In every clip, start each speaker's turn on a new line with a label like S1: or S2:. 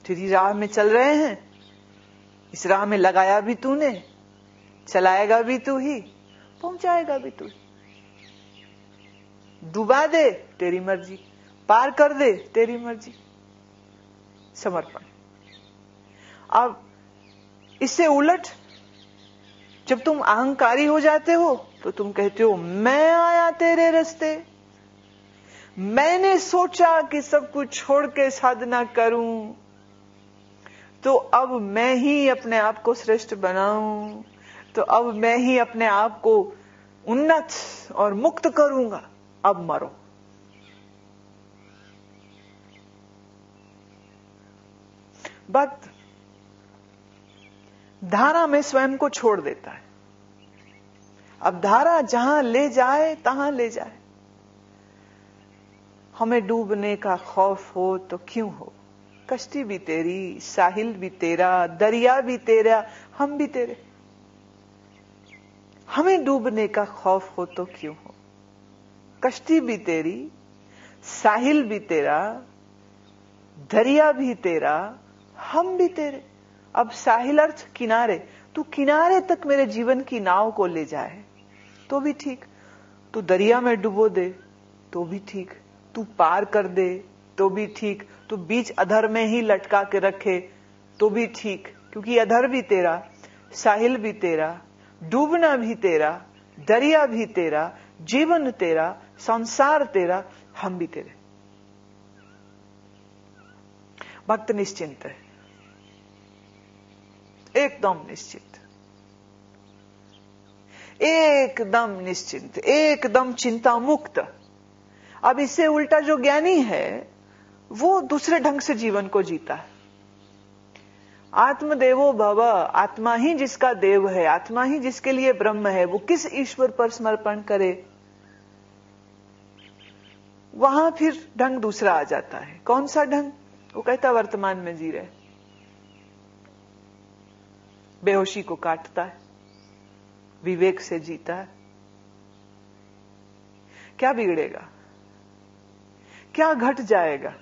S1: तेरी राह में चल रहे हैं, इस राह में लगाया भी तूने, चलाएगा भी तू ही, पहुंचाएगा भी तू ही। डुबा दे तेरी मर्जी, पार कर दे तेरी मर्जी। समर्पण। अब इससे उलट जब तुम अहंकारी हो जाते हो तो तुम कहते हो मैं आया तेरे रास्ते, मैंने सोचा कि सब कुछ छोड़ के साधना करूं, तो अब मैं ही अपने आप को श्रेष्ठ बनाऊं, तो अब मैं ही अपने आप को उन्नत और मुक्त करूंगा। अब मरो। भक्त धारा में स्वयं को छोड़ देता है। अब धारा जहां ले जाए तहां ले जाए। हमें डूबने का खौफ हो तो क्यों हो, कश्ती भी तेरी, साहिल भी तेरा, दरिया भी तेरा, हम भी तेरे। हमें डूबने का खौफ हो तो क्यों हो, कश्ती भी तेरी, साहिल भी तेरा, दरिया भी तेरा, हम भी तेरे। अब साहिल अर्थ किनारे, तू किनारे तक मेरे जीवन की नाव को ले जाए तो भी ठीक, तू दरिया में डुबो दे तो भी ठीक, तू पार कर दे तो भी ठीक, तू बीच अधर में ही लटका के रखे तो भी ठीक, क्योंकि अधर भी तेरा, साहिल भी तेरा, डूबना भी तेरा, दरिया भी तेरा, जीवन तेरा, संसार तेरा, हम भी तेरे। भक्त निश्चिंत है, एकदम निश्चित, एकदम निश्चिंत, एकदम चिंता मुक्त। अब इससे उल्टा जो ज्ञानी है वो दूसरे ढंग से जीवन को जीता है। आत्मदेवो भव, आत्मा ही जिसका देव है, आत्मा ही जिसके लिए ब्रह्म है, वो किस ईश्वर पर समर्पण करे, वहां फिर ढंग दूसरा आ जाता है। कौन सा ढंग? वो कहता वर्तमान में जी रहे, बेहोशी को काटता है, विवेक से जीता है। क्या बिगड़ेगा, क्या घट जाएगा,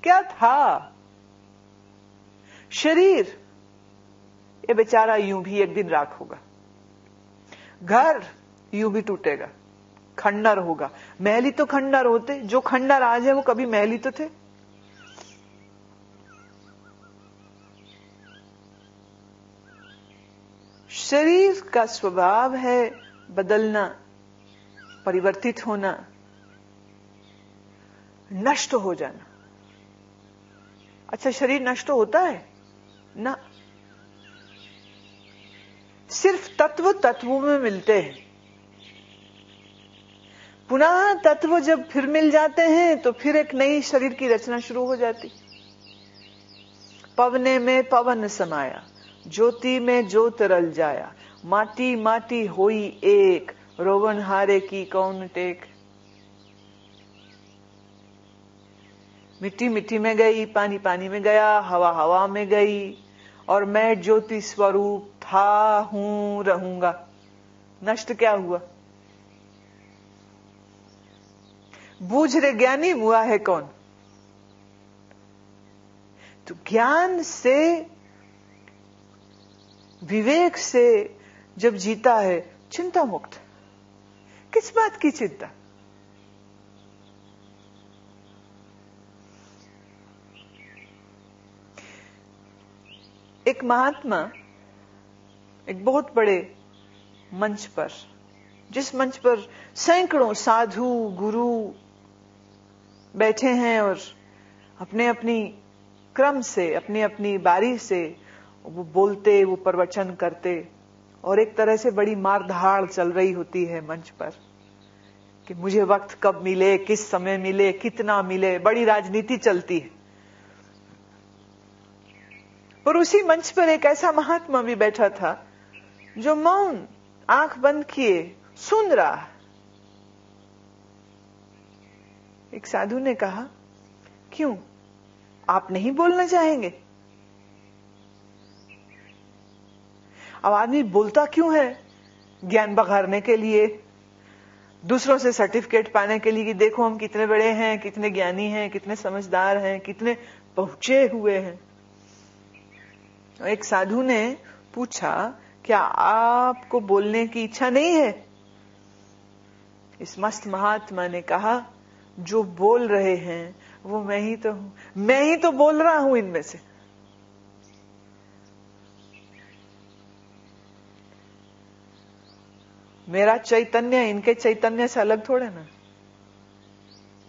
S1: क्या था? शरीर ये बेचारा यूं भी एक दिन राख होगा, घर यूं भी टूटेगा, खंडर होगा। महल ही तो खंडर होते, जो खंडर आज है वो कभी महल ही तो थे। शरीर का स्वभाव है बदलना, परिवर्तित होना, नष्ट हो जाना। अच्छा, शरीर नष्ट होता है ना, सिर्फ तत्व तत्वों में मिलते हैं। पुनः तत्व जब फिर मिल जाते हैं तो फिर एक नई शरीर की रचना शुरू हो जाती। पवने में पवन समाया, ज्योति में ज्योत रल जाया, माटी माटी होई एक, रोवन हारे की कौन टेक। मिट्टी मिट्टी में गई, पानी पानी में गया, हवा हवा में गई, और मैं ज्योति स्वरूप था, हूं, रहूंगा। नष्ट क्या हुआ? बूझ रे ज्ञानी हुआ है कौन? तो ज्ञान से, विवेक से जब जीता है, चिंता मुक्त। किस बात की चिंता? एक महात्मा एक बहुत बड़े मंच पर, जिस मंच पर सैकड़ों साधु गुरु बैठे हैं और अपने अपनी क्रम से, अपनी अपनी बारी से वो बोलते, वो प्रवचन करते, और एक तरह से बड़ी मारधाड़ चल रही होती है मंच पर कि मुझे वक्त कब मिले, किस समय मिले, कितना मिले, बड़ी राजनीति चलती है। पर उसी मंच पर एक ऐसा महात्मा भी बैठा था जो मौन, आंख बंद किए सुन रहा। एक साधु ने कहा, क्यों आप नहीं बोलना चाहेंगे? अब आदमी बोलता क्यों है? ज्ञान बघारने के लिए, दूसरों से सर्टिफिकेट पाने के लिए कि देखो हम कितने बड़े हैं, कितने ज्ञानी हैं, कितने समझदार हैं, कितने पहुंचे हुए हैं। एक साधु ने पूछा, क्या आपको बोलने की इच्छा नहीं है? इस मस्त महात्मा ने कहा, जो बोल रहे हैं वो मैं ही तो हूं, मैं ही तो बोल रहा हूं इनमें से। मेरा चैतन्य इनके चैतन्य से अलग थोड़े ना।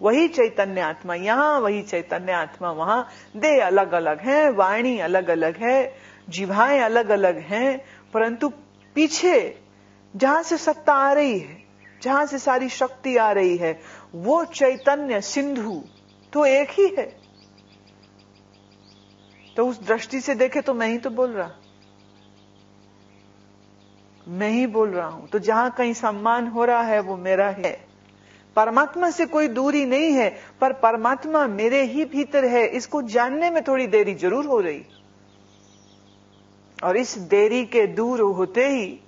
S1: वही चैतन्य आत्मा यहां, वही चैतन्य आत्मा वहां। देह अलग अलग है, वाणी अलग अलग है, जिह्वाएं अलग अलग हैं, परंतु पीछे जहां से सत्ता आ रही है, जहां से सारी शक्ति आ रही है, वो चैतन्य सिंधु तो एक ही है। तो उस दृष्टि से देखे तो मैं ही तो बोल रहा, मैं ही बोल रहा हूं। तो जहां कहीं सम्मान हो रहा है वो मेरा है। परमात्मा से कोई दूरी नहीं है, पर परमात्मा मेरे ही भीतर है, इसको जानने में थोड़ी देरी जरूर हो रही। और इस देरी के दूर होते ही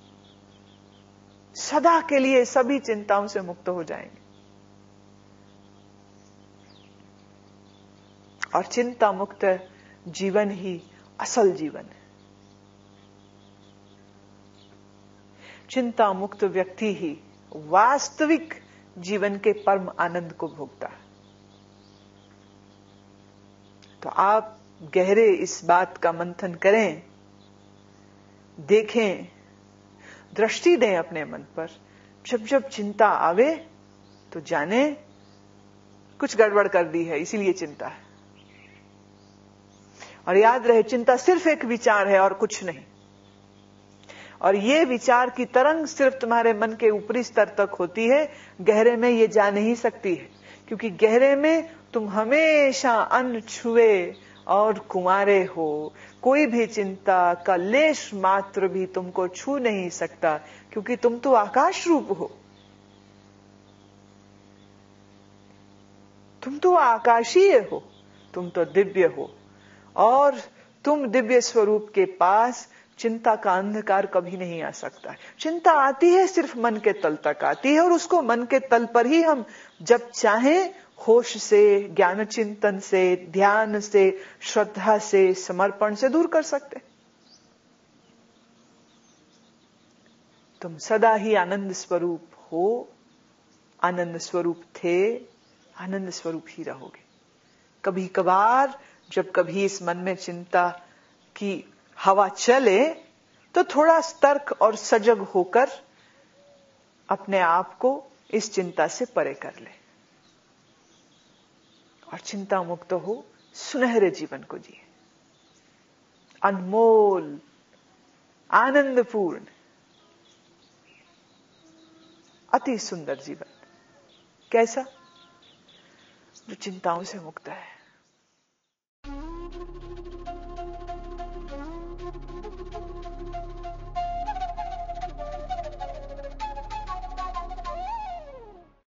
S1: सदा के लिए सभी चिंताओं से मुक्त हो जाएंगे। और चिंता मुक्त जीवन ही असल जीवन है। चिंता मुक्त व्यक्ति ही वास्तविक जीवन के परम आनंद को भोगता है। तो आप गहरे इस बात का मंथन करें, देखें, दृष्टि दें अपने मन पर। जब जब चिंता आवे तो जाने कुछ गड़बड़ कर दी है, इसीलिए चिंता है। और याद रहे, चिंता सिर्फ एक विचार है और कुछ नहीं। और ये विचार की तरंग सिर्फ तुम्हारे मन के ऊपरी स्तर तक होती है, गहरे में ये जा नहीं सकती है। क्योंकि गहरे में तुम हमेशा अनछुए और कुंवारे हो। कोई भी चिंता का लेश मात्र भी तुमको छू नहीं सकता, क्योंकि तुम तो आकाश रूप हो, तुम तो आकाशीय हो, तुम तो दिव्य हो। और तुम दिव्य स्वरूप के पास चिंता का अंधकार कभी नहीं आ सकता है। चिंता आती है सिर्फ मन के तल तक आती है, और उसको मन के तल पर ही हम जब चाहें होश से, ज्ञान चिंतन से, ध्यान से, श्रद्धा से, समर्पण से दूर कर सकते। तुम सदा ही आनंद स्वरूप हो, आनंद स्वरूप थे, आनंद स्वरूप ही रहोगे। कभी कभार जब कभी इस मन में चिंता की हवा चले तो थोड़ा सतर्क और सजग होकर अपने आप को इस चिंता से परे कर ले और चिंता मुक्त हो सुनहरे जीवन को जिए। अनमोल, आनंदपूर्ण, अति सुंदर जीवन। कैसा? जो चिंताओं से मुक्त है।